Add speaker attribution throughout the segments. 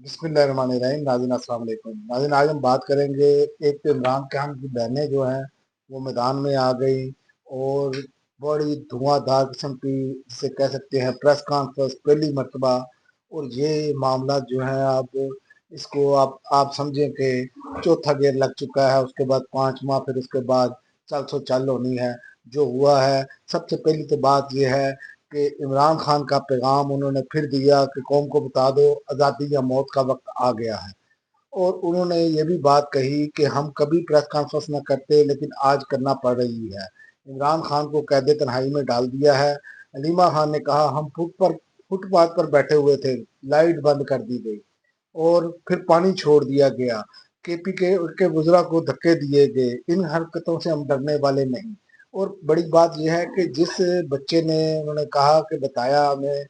Speaker 1: बिस्मिल्लाहिर्रहमानिर्रहीम। नाज़रीन अस्सलाम वालेकुम। नाज़रीन आज हम बात करेंगे, एक तो इमरान खान की बहनें जो हैं वो मैदान में आ गई और बड़ी धुआंधार किस्म की जिसे कह सकते हैं प्रेस कॉन्फ्रेंस पहली मर्तबा। और ये मामला जो है अब इसको आप समझें कि चौथा गेयर लग चुका है। उसके बाद 5 माह फिर उसके बाद चल सो चल होनी है। जो हुआ है, सबसे पहली तो बात यह है कि इमरान खान का पैगाम उन्होंने फिर दिया कि कौम को बता दो आज़ादी या मौत का वक्त आ गया है। और उन्होंने ये भी बात कही कि हम कभी प्रेस कॉन्फ्रेंस न करते लेकिन आज करना पड़ रही है। इमरान खान को कैद तन्हाई में डाल दिया है। अलीमा खान ने कहा हम फुटपाथ पर बैठे हुए थे, लाइट बंद कर दी गई और फिर पानी छोड़ दिया गया। केपी के वज़रा को धक्के दिए गए। इन हरकतों से हम डरने वाले नहीं। और बड़ी बात यह है कि जिस बच्चे ने उन्होंने कहा कि बताया हमें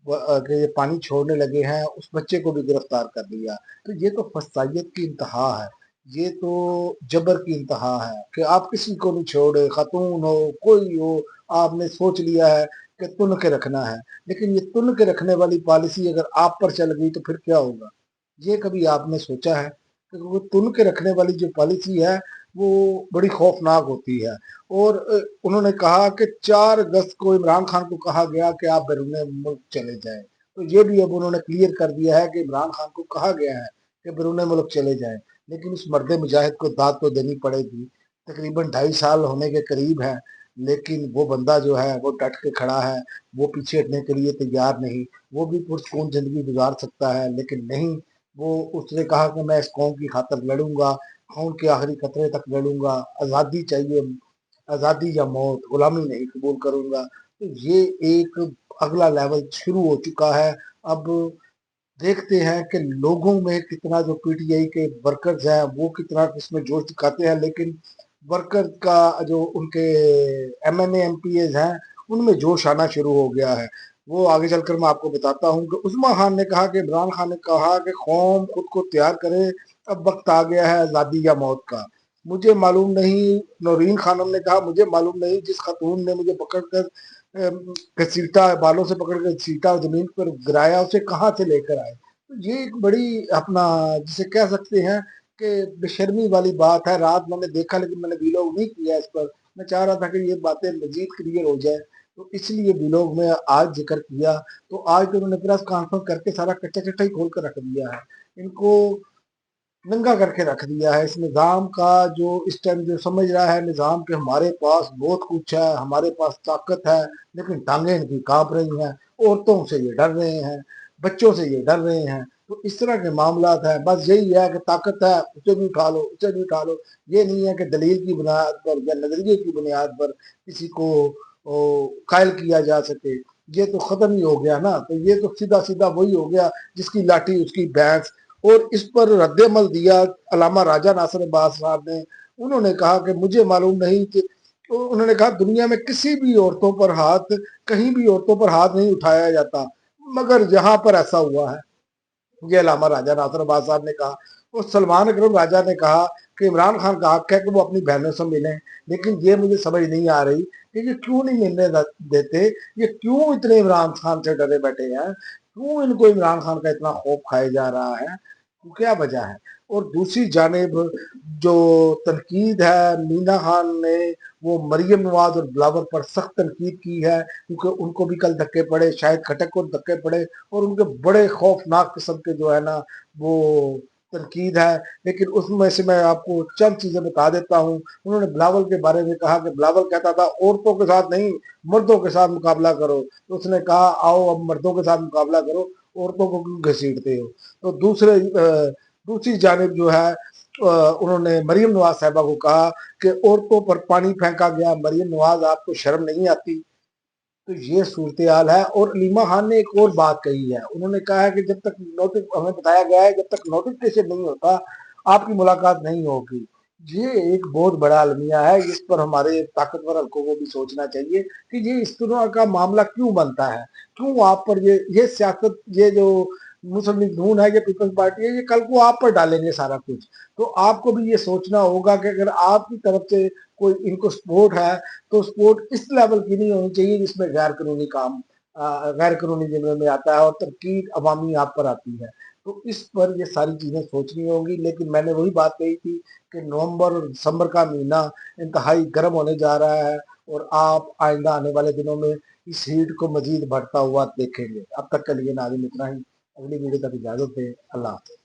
Speaker 1: कि ये पानी छोड़ने लगे हैं, उस बच्चे को भी गिरफ्तार कर लिया। तो ये तो फसाइयत की इंतहा है, ये तो जबर की इंतहा है कि आप किसी को नहीं छोड़े, खातून हो कोई हो, आपने सोच लिया है कि तुन के रखना है। लेकिन ये तुन के रखने वाली पॉलिसी अगर आप पर चल गई तो फिर क्या होगा? ये कभी आपने सोचा है कि वो तुन के रखने वाली जो पॉलिसी है वो बड़ी खौफनाक होती है। और उन्होंने कहा कि 4 अगस्त को इमरान खान को कहा गया कि आप बैरून मुल्क चले जाएं। तो ये भी अब उन्होंने क्लियर कर दिया है कि इमरान खान को कहा गया है कि बैरून मुल्क चले जाएं। लेकिन उस मर्द मुजाहिद को दाद तो देनी पड़ेगी। तकरीबन 2.5 साल होने के करीब है, लेकिन वो बंदा जो है वो डट के खड़ा है। वो पीछे हटने के लिए तैयार नहीं। वो भी पुरसकून जिंदगी गुजार सकता है, लेकिन नहीं। वो उसने कहा कि मैं इस कौम की खातर लड़ूंगा, खून के आखिरी कतरे तक लड़ूंगा, आज़ादी चाहिए, आज़ादी या मौत, गुलामी नहीं कबूल करूंगा। तो ये एक अगला लेवल शुरू हो चुका है। अब देखते हैं कि लोगों में कितना जो पीटीआई के वर्कर्स हैं वो कितना इसमें जोश दिखाते हैं। लेकिन वर्कर का जो उनके एमएनए एमपीएज हैं उनमें जोश आना शुरू हो गया है। वो आगे चलकर मैं आपको बताता हूँ कि उस्मा खान ने कहा कि इमरान खान ने कहा कि कौम खुद को तैयार करे, अब वक्त आ गया है आज़ादी या मौत का। मुझे मालूम नहीं, नौरीन खानम ने कहा मुझे मालूम नहीं, जिस खातून ने मुझे पकड़कर घसीटा, बालों से पकड़ कर घसीटा, जमीन पर गिराया, उसे कहाँ से लेकर आए। तो ये एक बड़ी अपना जिसे कह सकते हैं कि बेशर्मी वाली बात है। रात मैंने देखा लेकिन मैंने वीलॉग नहीं किया इस पर। मैं चाह रहा था कि ये बातें मजीद क्लियर हो जाए, तो इसलिए वीलॉग में आज जिक्र किया। तो आज तो उन्होंने प्रेस कॉन्फ्रेंस करके सारा कच्चा चिट्ठा ही खोल कर रख दिया है। इनको नंगा करके रख दिया है। इस निज़ाम का जो इस टाइम जो समझ रहा है निज़ाम के हमारे पास बहुत कुछ है, हमारे पास ताकत है, लेकिन टांगें इनकी कांप रही हैं। औरतों से ये डर रहे हैं, बच्चों से ये डर रहे हैं। तो इस तरह के मामला है। बस यही है कि ताकत है, उसे भी उठा लो, उसे भी उठा लो। ये नहीं है कि दलील की बुनियाद पर या नजरिए की बुनियाद पर किसी को कायल किया जा सके। ये तो खत्म ही हो गया ना। तो ये तो सीधा सीधा वही हो गया जिसकी लाठी उसकी भैंस। और इस पर रद्द-ए-अमल दिया अल्लामा राजा नासिर अब्बास साहब ने। उन्होंने कहा कि मुझे मालूम नहीं कि, तो उन्होंने कहा दुनिया में किसी भी औरतों पर हाथ, कहीं भी औरतों पर हाथ नहीं उठाया जाता, मगर यहाँ पर ऐसा हुआ है। ये अल्लामा राजा नासिर अब्बास साहब ने कहा। और सलमान अकरम राजा ने कहा कि इमरान खान का हक है कि वो अपनी बहनों से मिलें, लेकिन ये मुझे समझ नहीं आ रही कि ये क्यों नहीं मिलने देते। ये क्यों इतने इमरान खान से डरे बैठे हैं, क्यों इनको इमरान खान का इतना खौफ खाया जा रहा है, क्या वजह है। और दूसरी जानिब जो तनकीद है, मीना खान ने वो मरियम नवाज और बिलावल पर सख्त तनकीद की है, क्योंकि उनको भी कल धक्के पड़े, शायद खटक को धक्के पड़े और उनके बड़े खौफनाक किस्म के जो है ना वो तनकीद है। लेकिन उसमें से मैं आपको चंद चीजें बता देता हूँ। उन्होंने बिलावल के बारे में कहा कि बिलावल कहता था औरतों के साथ नहीं, मर्दों के साथ मुकाबला करो। तो उसने कहा आओ अब मर्दों के साथ मुकाबला करो, औरतों को क्यों घसीटते हो। तो दूसरी जानिब जो है उन्होंने मरियम नवाज साहिबा को कहा कि औरतों पर पानी फेंका गया, मरियम नवाज आपको शर्म नहीं आती। तो ये सूरत हाल है। और अलीमा खान ने एक और बात कही है। उन्होंने कहा है कि जब तक नोटिस हमें बताया गया है जब तक नोटिफिकेशन नहीं होता आपकी मुलाकात नहीं होगी। ये एक बहुत बड़ा अलमिया है। इस पर हमारे ताकतवर हल्कों को भी सोचना चाहिए कि ये इस तरह का मामला क्यों बनता है, क्यों आप पर ये सियासत, ये जो मुस्लिम लीग नून है, ये पीपल्स पार्टी है, ये कल को आप पर डालेंगे सारा कुछ। तो आपको भी ये सोचना होगा कि अगर आपकी तरफ से कोई इनको सपोर्ट है तो सपोर्ट इस लेवल की नहीं होनी चाहिए जिसमें गैर कानूनी काम غیر قانونی ذمے میں آتا ہے اور تنقید عوامی آپ پر آتی ہے، تو اس پر یہ ساری چیزیں سوچنی ہوں گی۔ لیکن میں نے وہی بات کہی تھی کہ نومبر اور دسمبر کا مہینہ انتہائی گرم ہونے جا رہا ہے، اور آپ آئندہ آنے والے دنوں میں اس ہیٹ کو مزید بڑھتا ہوا دیکھیں گے۔ اب تک کے لیے ناظرین اتنا ہی، اگلی ویڈیو تک اجازت دیں، اللہ حافظ۔